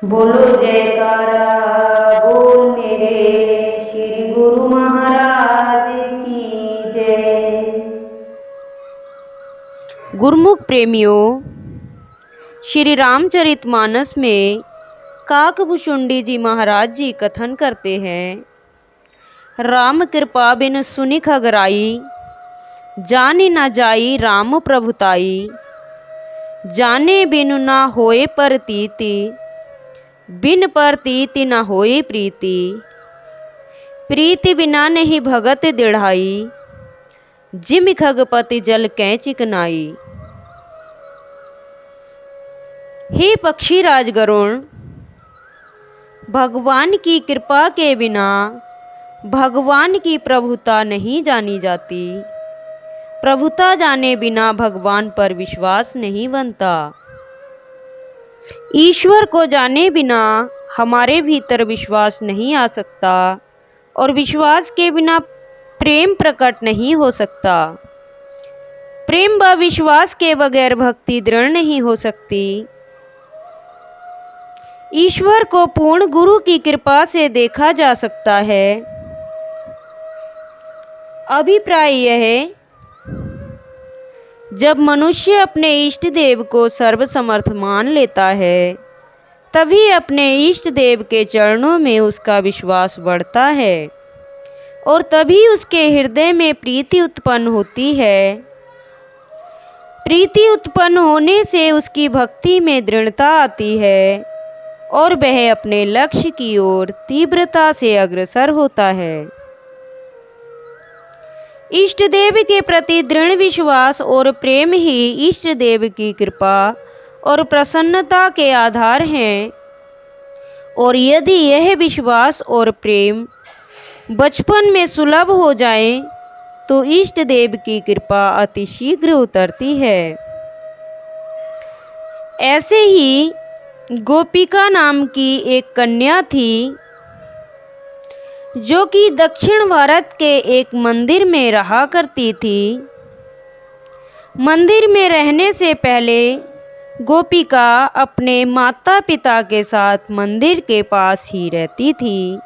बोलो जयकारा बोल मेरे श्री गुरु महाराज की जय। गुरुमुख प्रेमियों, श्री रामचरितमानस में काकभुशुंडी जी महाराज जी कथन करते हैं, राम कृपा बिन सुनिख अगराई, जाने न जाई राम प्रभुताई। जाने बिनु ना होए परतीति, बिन परतीति न होए प्रीति। प्रीति बिना नहीं भगत दृढ़ाई, जिम खगपति जल कै चिकनाई। हे पक्षी राज गरुण, भगवान की कृपा के बिना भगवान की प्रभुता नहीं जानी जाती। प्रभुता जाने बिना भगवान पर विश्वास नहीं बनता। ईश्वर को जाने बिना हमारे भीतर विश्वास नहीं आ सकता और विश्वास के बिना प्रेम प्रकट नहीं हो सकता। प्रेम व विश्वास के बगैर भक्ति दृढ़ नहीं हो सकती। ईश्वर को पूर्ण गुरु की कृपा से देखा जा सकता है। अभिप्राय यह है, जब मनुष्य अपने इष्ट देव को सर्वसमर्थ मान लेता है, तभी अपने इष्ट देव के चरणों में उसका विश्वास बढ़ता है और तभी उसके हृदय में प्रीति उत्पन्न होती है। प्रीति उत्पन्न होने से उसकी भक्ति में दृढ़ता आती है और वह अपने लक्ष्य की ओर तीव्रता से अग्रसर होता है। इष्ट देव के प्रति दृढ़ विश्वास और प्रेम ही इष्ट देव की कृपा और प्रसन्नता के आधार हैं। और यदि यह विश्वास और प्रेम बचपन में सुलभ हो जाए तो इष्ट देव की कृपा अति शीघ्र उतरती है। ऐसे ही गोपिका नाम की एक कन्या थी, जो कि दक्षिण भारत के एक मंदिर में रहा करती थी। मंदिर में रहने से पहले गोपिका अपने माता पिता के साथ मंदिर के पास ही रहती थी।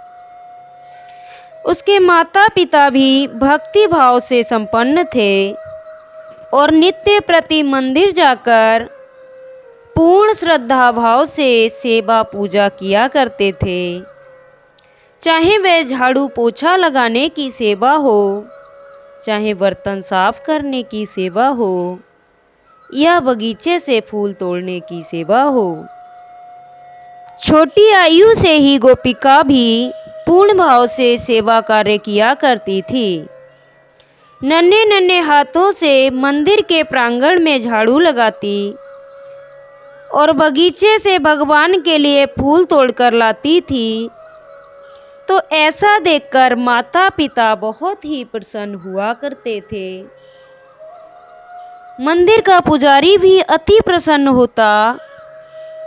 उसके माता पिता भी भक्ति भाव से संपन्न थे और नित्य प्रति मंदिर जाकर पूर्ण श्रद्धा भाव से सेवा पूजा किया करते थे। चाहे वह झाड़ू पोछा लगाने की सेवा हो, चाहे बर्तन साफ करने की सेवा हो या बगीचे से फूल तोड़ने की सेवा हो। छोटी आयु से ही गोपिका भी पूर्ण भाव से सेवा कार्य किया करती थी। नन्हे नन्हे हाथों से मंदिर के प्रांगण में झाड़ू लगाती और बगीचे से भगवान के लिए फूल तोड़कर लाती थी। तो ऐसा देखकर माता पिता बहुत ही प्रसन्न हुआ करते थे। मंदिर का पुजारी भी अति प्रसन्न होता,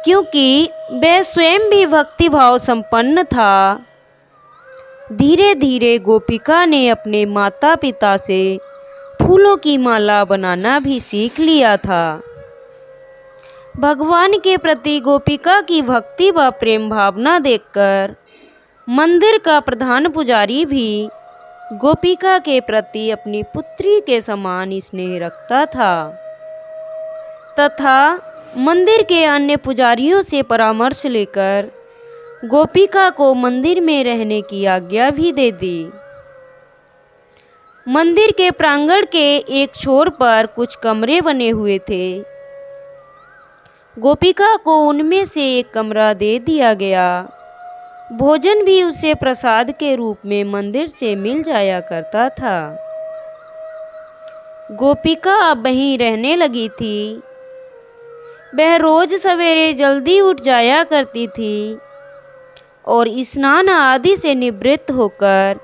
क्योंकि वह स्वयं भी भक्ति भाव संपन्न था। धीरे धीरे गोपिका ने अपने माता पिता से फूलों की माला बनाना भी सीख लिया था। भगवान के प्रति गोपिका की भक्ति व प्रेम भावना देखकर मंदिर का प्रधान पुजारी भी गोपिका के प्रति अपनी पुत्री के समान स्नेह रखता था तथा मंदिर के अन्य पुजारियों से परामर्श लेकर गोपिका को मंदिर में रहने की आज्ञा भी दे दी। मंदिर के प्रांगण के एक छोर पर कुछ कमरे बने हुए थे। गोपिका को उनमें से एक कमरा दे दिया गया। भोजन भी उसे प्रसाद के रूप में मंदिर से मिल जाया करता था। गोपिका अब वहीं रहने लगी थी। वह रोज सवेरे जल्दी उठ जाया करती थी और स्नान आदि से निवृत्त होकर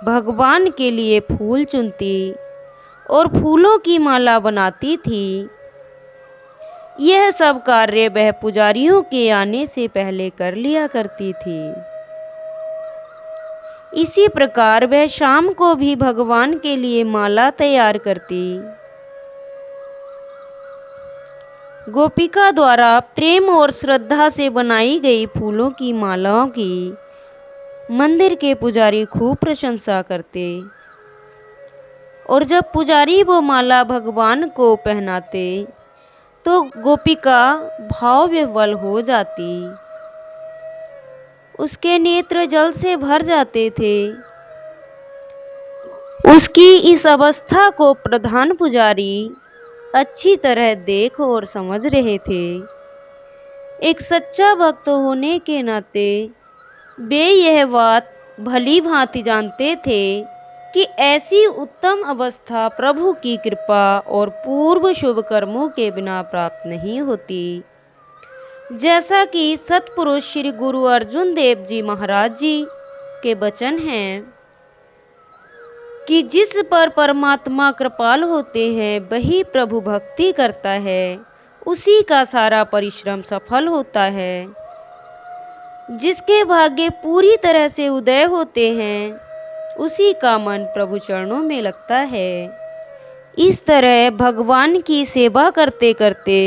भगवान के लिए फूल चुनती और फूलों की माला बनाती थी। यह सब कार्य वह पुजारियों के आने से पहले कर लिया करती थी। इसी प्रकार वह शाम को भी भगवान के लिए माला तैयार करती। गोपिका द्वारा प्रेम और श्रद्धा से बनाई गई फूलों की मालाओं की मंदिर के पुजारी खूब प्रशंसा करते और जब पुजारी वो माला भगवान को पहनाते तो गोपिका भाव विह्वल हो जाती। उसके नेत्र जल से भर जाते थे। उसकी इस अवस्था को प्रधान पुजारी अच्छी तरह देख और समझ रहे थे। एक सच्चा भक्त होने के नाते वे यह बात भली भांति जानते थे कि ऐसी उत्तम अवस्था प्रभु की कृपा और पूर्व शुभ कर्मों के बिना प्राप्त नहीं होती। जैसा कि सतपुरुष श्री गुरु अर्जुन देव जी महाराज जी के वचन हैं कि जिस पर परमात्मा कृपाल होते हैं वही प्रभु भक्ति करता है, उसी का सारा परिश्रम सफल होता है। जिसके भाग्य पूरी तरह से उदय होते हैं उसी का मन प्रभु चरणों में लगता है। इस तरह भगवान की सेवा करते करते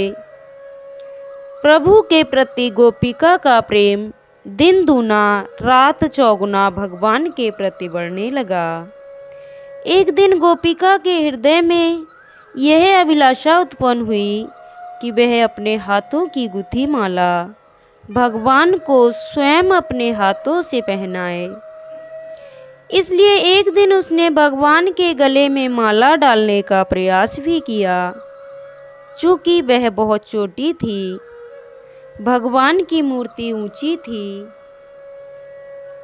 प्रभु के प्रति गोपिका का प्रेम दिन दूना रात चौगुना भगवान के प्रति बढ़ने लगा। एक दिन गोपिका के हृदय में यह अभिलाषा उत्पन्न हुई कि वह अपने हाथों की गुथी माला भगवान को स्वयं अपने हाथों से पहनाए। इसलिए एक दिन उसने भगवान के गले में माला डालने का प्रयास भी किया। चूँकि वह बहुत छोटी थी, भगवान की मूर्ति ऊंची थी,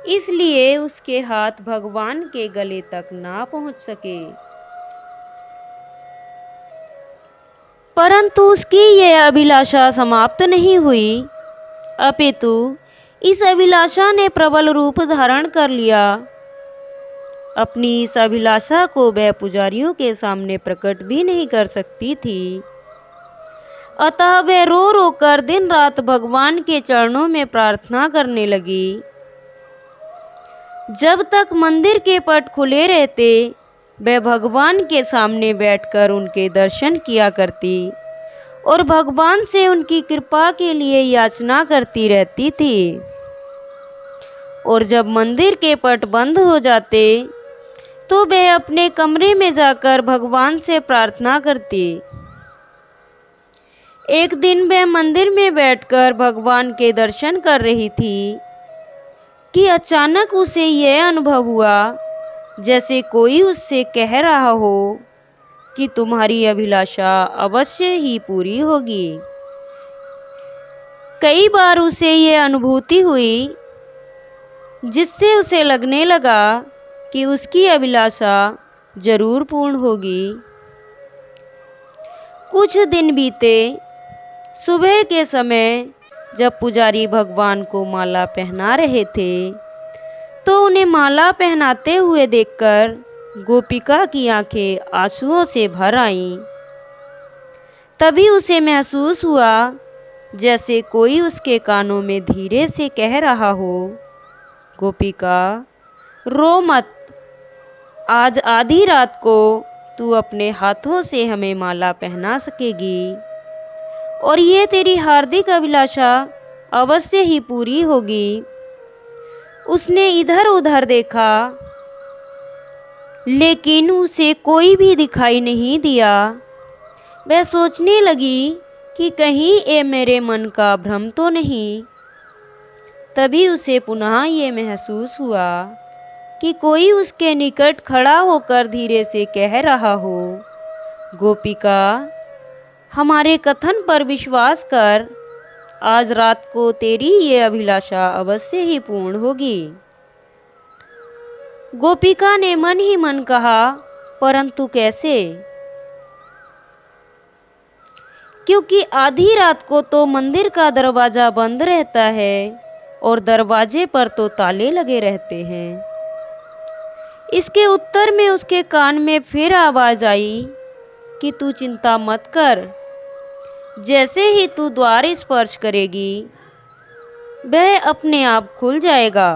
इसलिए उसके हाथ भगवान के गले तक ना पहुंच सके। परंतु उसकी यह अभिलाषा समाप्त नहीं हुई, अपितु इस अभिलाषा ने प्रबल रूप धारण कर लिया। अपनी इस अभिलाषा को वह पुजारियों के सामने प्रकट भी नहीं कर सकती थी। अतः वह रो रो कर दिन रात भगवान के चरणों में प्रार्थना करने लगी। जब तक मंदिर के पट खुले रहते वह भगवान के सामने बैठकर उनके दर्शन किया करती और भगवान से उनकी कृपा के लिए याचना करती रहती थी। और जब मंदिर के पट बंद हो जाते तो वह अपने कमरे में जाकर भगवान से प्रार्थना करती। एक दिन वह मंदिर में बैठकर भगवान के दर्शन कर रही थी कि अचानक उसे यह अनुभव हुआ जैसे कोई उससे कह रहा हो कि तुम्हारी अभिलाषा अवश्य ही पूरी होगी। कई बार उसे यह अनुभूति हुई जिससे उसे लगने लगा कि उसकी अभिलाषा जरूर पूर्ण होगी। कुछ दिन बीते। सुबह के समय जब पुजारी भगवान को माला पहना रहे थे तो उन्हें माला पहनाते हुए देखकर गोपिका की आंखें आंसुओं से भर आईं। तभी उसे महसूस हुआ जैसे कोई उसके कानों में धीरे से कह रहा हो, गोपिका रो मत, आज आधी रात को तू अपने हाथों से हमें माला पहना सकेगी और ये तेरी हार्दिक अभिलाषा अवश्य ही पूरी होगी। उसने इधर उधर देखा लेकिन उसे कोई भी दिखाई नहीं दिया। वह सोचने लगी कि कहीं ये मेरे मन का भ्रम तो नहीं। तभी उसे पुनः ये महसूस हुआ कि कोई उसके निकट खड़ा होकर धीरे से कह रहा हो, गोपिका हमारे कथन पर विश्वास कर, आज रात को तेरी ये अभिलाषा अवश्य ही पूर्ण होगी। गोपिका ने मन ही मन कहा, परंतु कैसे? क्योंकि आधी रात को तो मंदिर का दरवाजा बंद रहता है और दरवाजे पर तो ताले लगे रहते हैं। इसके उत्तर में उसके कान में फिर आवाज आई कि तू चिंता मत कर, जैसे ही तू द्वार स्पर्श करेगी वह अपने आप खुल जाएगा।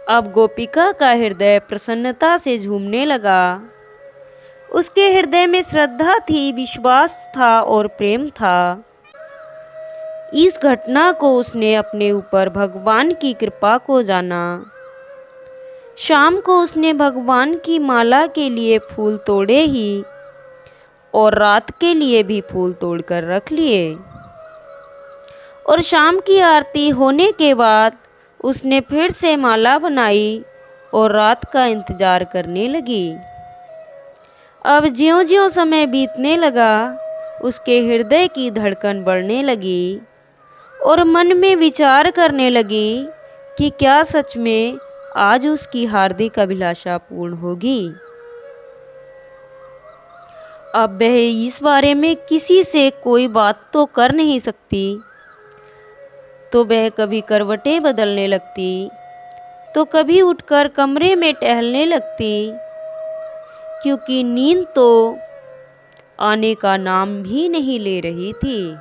अब गोपिका का हृदय प्रसन्नता से झूमने लगा। उसके हृदय में श्रद्धा थी, विश्वास था और प्रेम था। इस घटना को उसने अपने ऊपर भगवान की कृपा को जाना। शाम को उसने भगवान की माला के लिए फूल तोड़े ही और रात के लिए भी फूल तोड़कर रख लिए। और शाम की आरती होने के बाद उसने फिर से माला बनाई और रात का इंतजार करने लगी। अब ज्यों-ज्यों समय बीतने लगा, उसके हृदय की धड़कन बढ़ने लगी और मन में विचार करने लगी कि क्या सच में आज उसकी हार्दिक अभिलाषा पूर्ण होगी। अब वह इस बारे में किसी से कोई बात तो कर नहीं सकती, तो वह कभी करवटें बदलने लगती, तो कभी उठकर कमरे में टहलने लगती, क्योंकि नींद तो आने का नाम भी नहीं ले रही थी।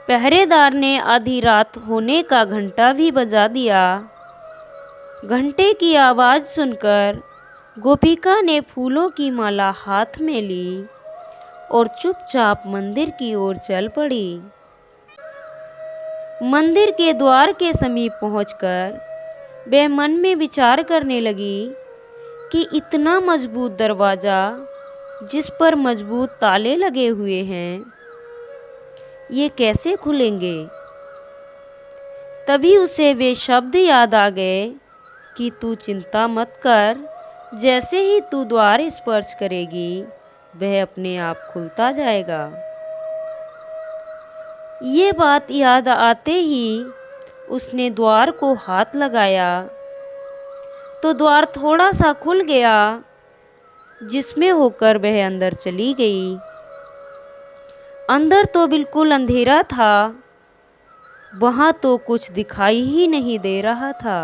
पहरेदार ने आधी रात होने का घंटा भी बजा दिया। घंटे की आवाज़ सुनकर गोपिका ने फूलों की माला हाथ में ली और चुपचाप मंदिर की ओर चल पड़ी। मंदिर के द्वार के समीप पहुंचकर वह मन में विचार करने लगी कि इतना मजबूत दरवाज़ा जिस पर मजबूत ताले लगे हुए हैं, ये कैसे खुलेंगे। तभी उसे वे शब्द याद आ गए कि तू चिंता मत कर, जैसे ही तू द्वार स्पर्श करेगी वह अपने आप खुलता जाएगा। ये बात याद आते ही उसने द्वार को हाथ लगाया तो द्वार थोड़ा सा खुल गया, जिसमें होकर वह अंदर चली गई। अंदर तो बिल्कुल अंधेरा था, वहाँ तो कुछ दिखाई ही नहीं दे रहा था।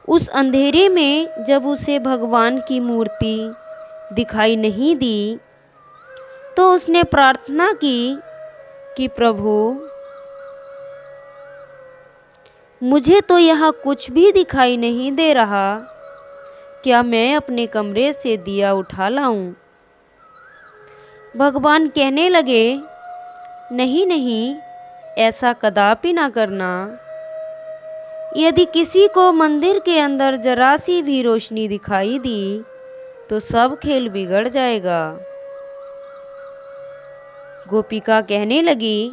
उस अंधेरे में जब उसे भगवान की मूर्ति दिखाई नहीं दी, तो उसने प्रार्थना की कि प्रभु, मुझे तो यहाँ कुछ भी दिखाई नहीं दे रहा, क्या मैं अपने कमरे से दिया उठा लाऊं? भगवान कहने लगे, नहीं नहीं, ऐसा कदापि ना करना। यदि किसी को मंदिर के अंदर जरा सी भी रोशनी दिखाई दी तो सब खेल बिगड़ जाएगा। गोपिका कहने लगी,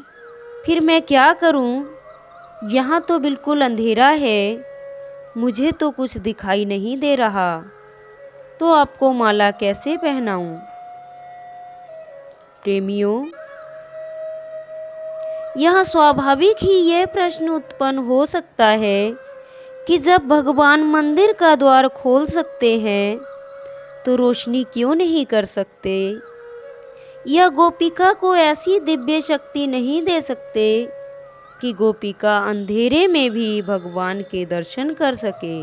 फिर मैं क्या करूं? यहाँ तो बिल्कुल अंधेरा है, मुझे तो कुछ दिखाई नहीं दे रहा, तो आपको माला कैसे पहनाऊं? प्रेमियों, यहाँ स्वाभाविक ही यह प्रश्न उत्पन्न हो सकता है कि जब भगवान मंदिर का द्वार खोल सकते हैं तो रोशनी क्यों नहीं कर सकते, या गोपिका को ऐसी दिव्य शक्ति नहीं दे सकते कि गोपिका अंधेरे में भी भगवान के दर्शन कर सके।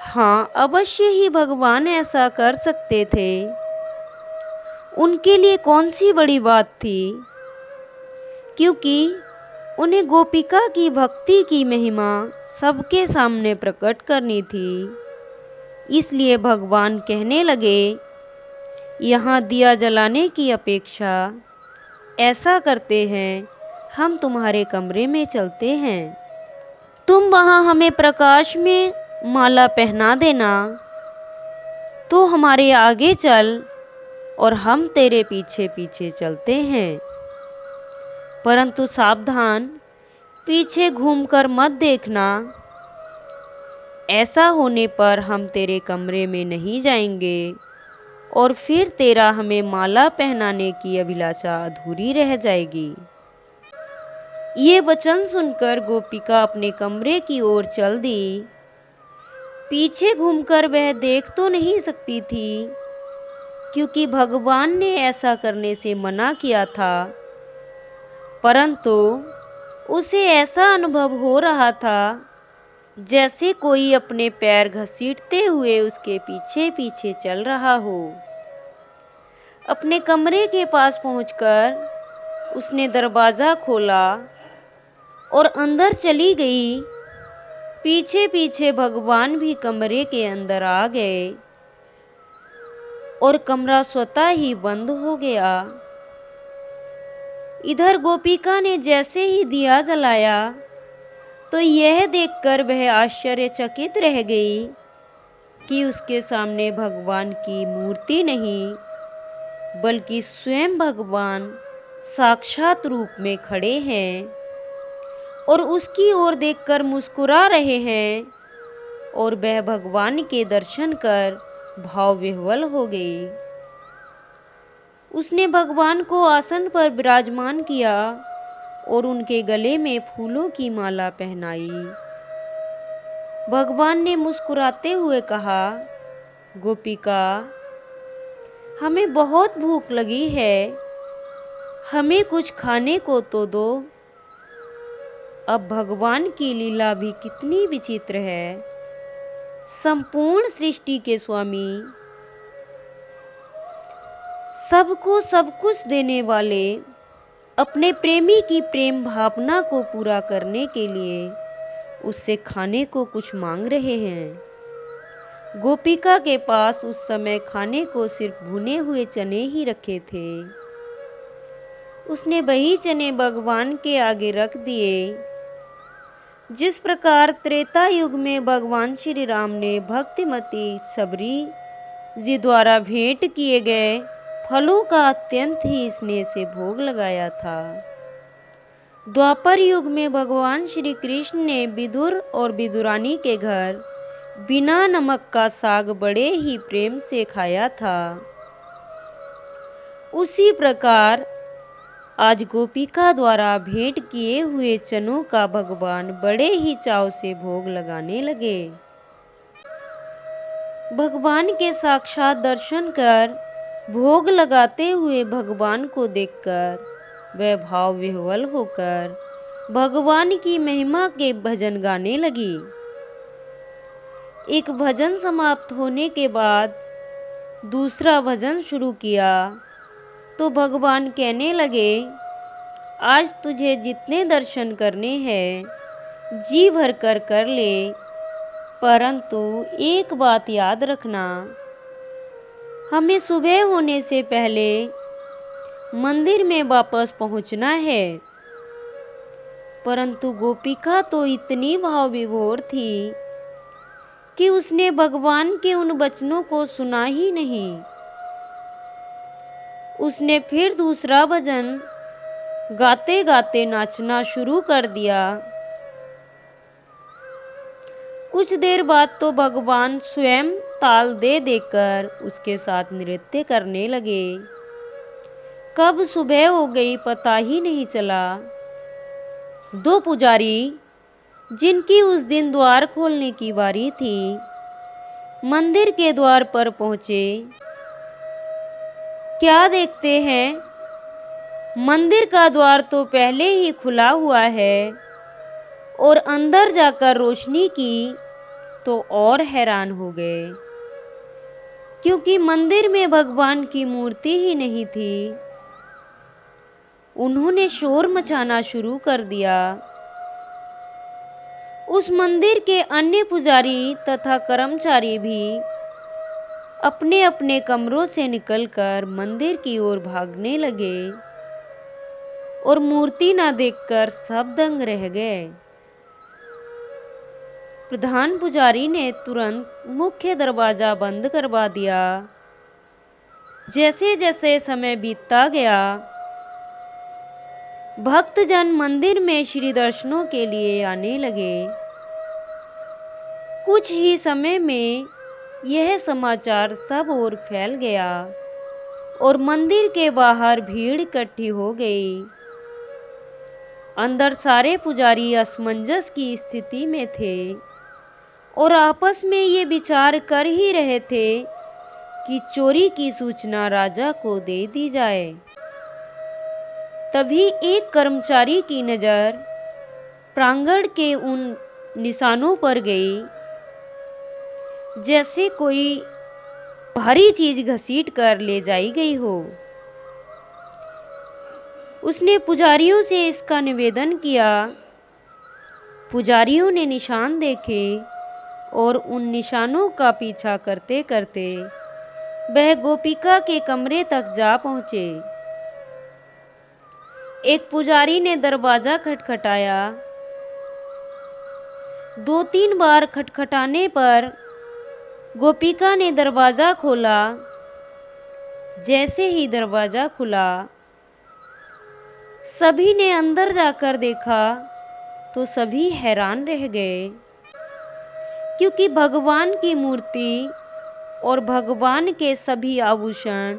हाँ, अवश्य ही भगवान ऐसा कर सकते थे। उनके लिए कौन सी बड़ी बात थी, क्योंकि उन्हें गोपिका की भक्ति की महिमा सबके सामने प्रकट करनी थी। इसलिए भगवान कहने लगे, यहाँ दिया जलाने की अपेक्षा ऐसा करते हैं, हम तुम्हारे कमरे में चलते हैं, तुम वहाँ हमें प्रकाश में माला पहना देना, तो हमारे आगे चल और हम तेरे पीछे पीछे चलते हैं। परंतु सावधान, पीछे घूमकर मत देखना, ऐसा होने पर हम तेरे कमरे में नहीं जाएंगे और फिर तेरा हमें माला पहनाने की अभिलाषा अधूरी रह जाएगी। ये वचन सुनकर गोपिका अपने कमरे की ओर चल दी। पीछे घूमकर वह देख तो नहीं सकती थी, क्योंकि भगवान ने ऐसा करने से मना किया था, परंतु उसे ऐसा अनुभव हो रहा था जैसे कोई अपने पैर घसीटते हुए उसके पीछे पीछे चल रहा हो। अपने कमरे के पास पहुंचकर उसने दरवाज़ा खोला और अंदर चली गई। पीछे पीछे भगवान भी कमरे के अंदर आ गए और कमरा स्वतः ही बंद हो गया। इधर गोपिका ने जैसे ही दिया जलाया तो यह देखकर वह आश्चर्यचकित रह गई कि उसके सामने भगवान की मूर्ति नहीं बल्कि स्वयं भगवान साक्षात रूप में खड़े हैं और उसकी ओर देखकर मुस्कुरा रहे हैं। और वह भगवान के दर्शन कर भाव विह्वल हो गई। उसने भगवान को आसन पर विराजमान किया और उनके गले में फूलों की माला पहनाई। भगवान ने मुस्कुराते हुए कहा, गोपिका, हमें बहुत भूख लगी है, हमें कुछ खाने को तो दो। अब भगवान की लीला भी कितनी विचित्र है। संपूर्ण सृष्टि के स्वामी, सबको सब कुछ देने वाले, अपने प्रेमी की प्रेम भावना को पूरा करने के लिए उससे खाने को कुछ मांग रहे हैं। गोपिका के पास उस समय खाने को सिर्फ भुने हुए चने ही रखे थे। उसने वही चने भगवान के आगे रख दिए। जिस प्रकार त्रेता युग में भगवान श्री राम ने भक्तिमती सबरी जी द्वारा भेंट किए गए फलों का अत्यंत ही स्नेह से भोग लगाया था, द्वापर युग में भगवान श्री कृष्ण ने विदुर और विदुरानी के घर बिना नमक का साग बड़े ही प्रेम से खाया था। उसी प्रकार आज गोपिका द्वारा भेंट किए हुए चनों का भगवान बड़े ही चाव से भोग लगाने लगे। भगवान के साक्षात दर्शन कर भोग लगाते हुए भगवान को देखकर वह भाव विह्वल होकर भगवान की महिमा के भजन गाने लगी। एक भजन समाप्त होने के बाद दूसरा भजन शुरू किया तो भगवान कहने लगे, आज तुझे जितने दर्शन करने हैं जी भर कर ले, परंतु एक बात याद रखना, हमें सुबह होने से पहले मंदिर में वापस पहुंचना है। परंतु गोपिका तो इतनी भाव विभोर थी कि उसने भगवान के उन वचनों को सुना ही नहीं। उसने फिर दूसरा भजन गाते गाते नाचना शुरू कर दिया। कुछ देर बाद तो भगवान स्वयं ताल दे देकर उसके साथ नृत्य करने लगे। कब सुबह हो गई पता ही नहीं चला। दो पुजारी, जिनकी उस दिन द्वार खोलने की बारी थी, मंदिर के द्वार पर पहुंचे। क्या देखते हैं, मंदिर का द्वार तो पहले ही खुला हुआ है और अंदर जाकर रोशनी की तो और हैरान हो गए, क्योंकि मंदिर में भगवान की मूर्ति ही नहीं थी। उन्होंने शोर मचाना शुरू कर दिया। उस मंदिर के अन्य पुजारी तथा कर्मचारी भी अपने अपने कमरों से निकलकर मंदिर की ओर भागने लगे और मूर्ति न देखकर सब दंग रह गए। प्रधान पुजारी ने तुरंत मुख्य दरवाजा बंद करवा दिया। जैसे जैसे समय बीतता गया, भक्तजन मंदिर में श्री दर्शनों के लिए आने लगे। कुछ ही समय में यह समाचार सब ओर फैल गया और मंदिर के बाहर भीड़ इकट्ठी हो गई। अंदर सारे पुजारी असमंजस की स्थिति में थे और आपस में ये विचार कर ही रहे थे कि चोरी की सूचना राजा को दे दी जाए। तभी एक कर्मचारी की नज़र प्रांगण के उन निशानों पर गई जैसे कोई भारी चीज घसीट कर ले जाई गई हो। उसने पुजारियों से इसका निवेदन किया। पुजारियों ने निशान देखे और उन निशानों का पीछा करते करते वह गोपिका के कमरे तक जा पहुँचे। एक पुजारी ने दरवाजा खटखटाया। 2-3 बार खटखटाने पर गोपिका ने दरवाजा खोला। जैसे ही दरवाजा खुला, सभी ने अंदर जाकर देखा तो सभी हैरान रह गए, क्योंकि भगवान की मूर्ति और भगवान के सभी आभूषण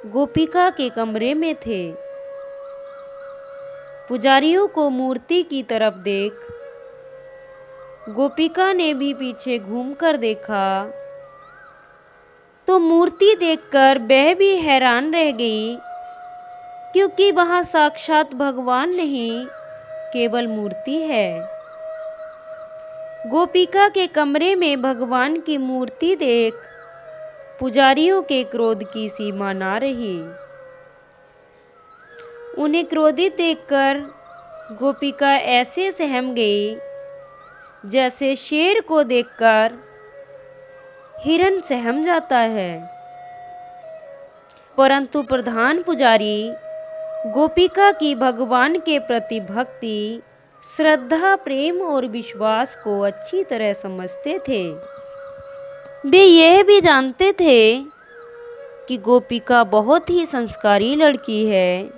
गोपिका के कमरे में थे। पुजारियों को मूर्ति की तरफ देख गोपिका ने भी पीछे घूमकर देखा तो मूर्ति देखकर वह भी हैरान रह गई, क्योंकि वहाँ साक्षात भगवान नहीं, केवल मूर्ति है। गोपिका के कमरे में भगवान की मूर्ति देख पुजारियों के क्रोध की सीमा ना रही। उन्हें क्रोधित देखकर गोपिका ऐसे सहम गई जैसे शेर को देखकर हिरन सहम जाता है। परंतु प्रधान पुजारी गोपिका की भगवान के प्रति भक्ति, श्रद्धा, प्रेम और विश्वास को अच्छी तरह समझते थे। वे यह भी जानते थे कि गोपिका बहुत ही संस्कारी लड़की है,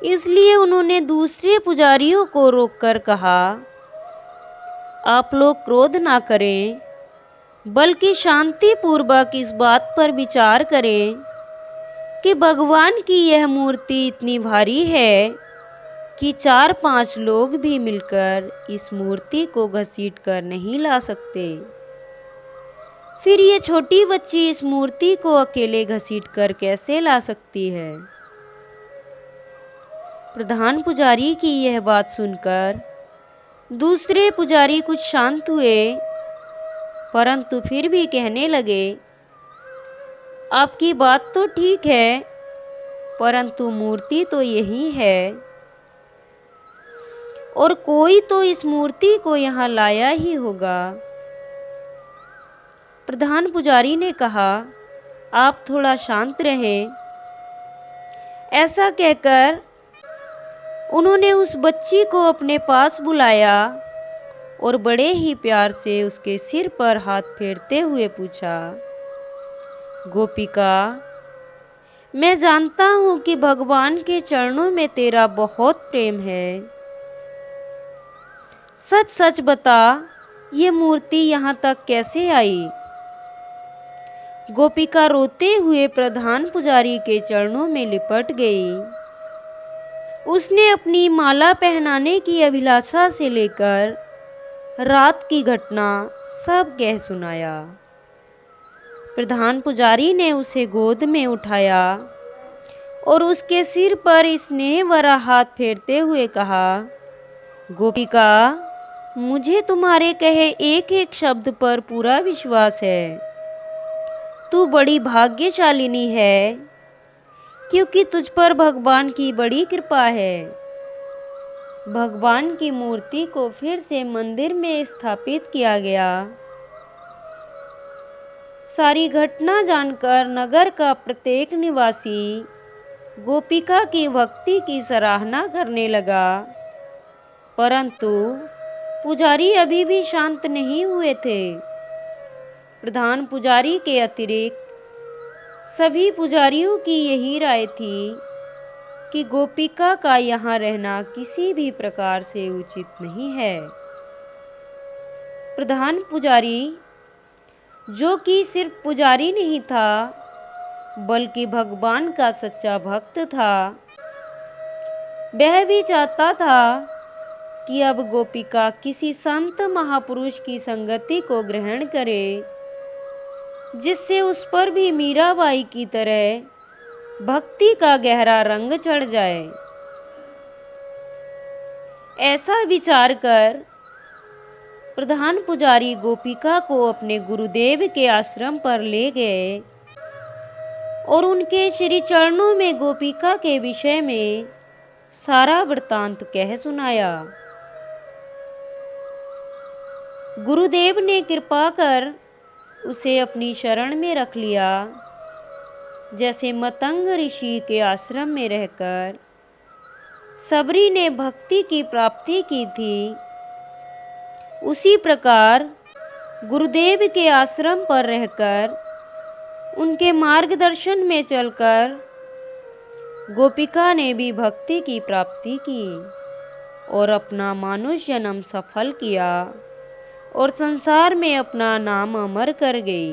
इसलिए उन्होंने दूसरे पुजारियों को रोककर कहा, आप लोग क्रोध ना करें, बल्कि शांतिपूर्वक इस बात पर विचार करें कि भगवान की यह मूर्ति इतनी भारी है कि 4-5 लोग भी मिलकर इस मूर्ति को घसीट कर नहीं ला सकते। फिर ये छोटी बच्ची इस मूर्ति को अकेले घसीट कर कैसे ला सकती है? प्रधान पुजारी की यह बात सुनकर दूसरे पुजारी कुछ शांत हुए, परंतु फिर भी कहने लगे, आपकी बात तो ठीक है, परंतु मूर्ति तो यही है और कोई तो इस मूर्ति को यहाँ लाया ही होगा। प्रधान पुजारी ने कहा, आप थोड़ा शांत रहें। ऐसा कहकर उन्होंने उस बच्ची को अपने पास बुलाया और बड़े ही प्यार से उसके सिर पर हाथ फेरते हुए पूछा, गोपिका, मैं जानता हूँ कि भगवान के चरणों में तेरा बहुत प्रेम है। सच सच बता, ये मूर्ति यहाँ तक कैसे आई? गोपिका रोते हुए प्रधान पुजारी के चरणों में लिपट गई। उसने अपनी माला पहनाने की अभिलाषा से लेकर रात की घटना सब कह सुनाया। प्रधान पुजारी ने उसे गोद में उठाया और उसके सिर पर स्नेह भरा हाथ फेरते हुए कहा, गोपिका, मुझे तुम्हारे कहे एक एक शब्द पर पूरा विश्वास है। तू बड़ी भाग्यशालिनी है, क्योंकि तुझ पर भगवान की बड़ी कृपा है। भगवान की मूर्ति को फिर से मंदिर में स्थापित किया गया। सारी घटना जानकर नगर का प्रत्येक निवासी गोपिका की भक्ति की सराहना करने लगा, परंतु पुजारी अभी भी शांत नहीं हुए थे। प्रधान पुजारी के अतिरिक्त सभी पुजारियों की यही राय थी कि गोपिका का यहाँ रहना किसी भी प्रकार से उचित नहीं है। प्रधान पुजारी, जो कि सिर्फ पुजारी नहीं था बल्कि भगवान का सच्चा भक्त था, वह भी चाहता था कि अब गोपिका किसी संत महापुरुष की संगति को ग्रहण करे, जिससे उस पर भी मीराबाई की तरह भक्ति का गहरा रंग चढ़ जाए। ऐसा विचार कर प्रधान पुजारी गोपिका को अपने गुरुदेव के आश्रम पर ले गए और उनके श्री चरणों में गोपिका के विषय में सारा वृत्तांत कह सुनाया। गुरुदेव ने कृपा कर उसे अपनी शरण में रख लिया। जैसे मतंग ऋषि के आश्रम में रहकर सबरी ने भक्ति की प्राप्ति की थी, उसी प्रकार गुरुदेव के आश्रम पर रहकर उनके मार्गदर्शन में चलकर गोपिका ने भी भक्ति की प्राप्ति की और अपना मानुष्य जन्म सफल किया और संसार में अपना नाम अमर कर गई।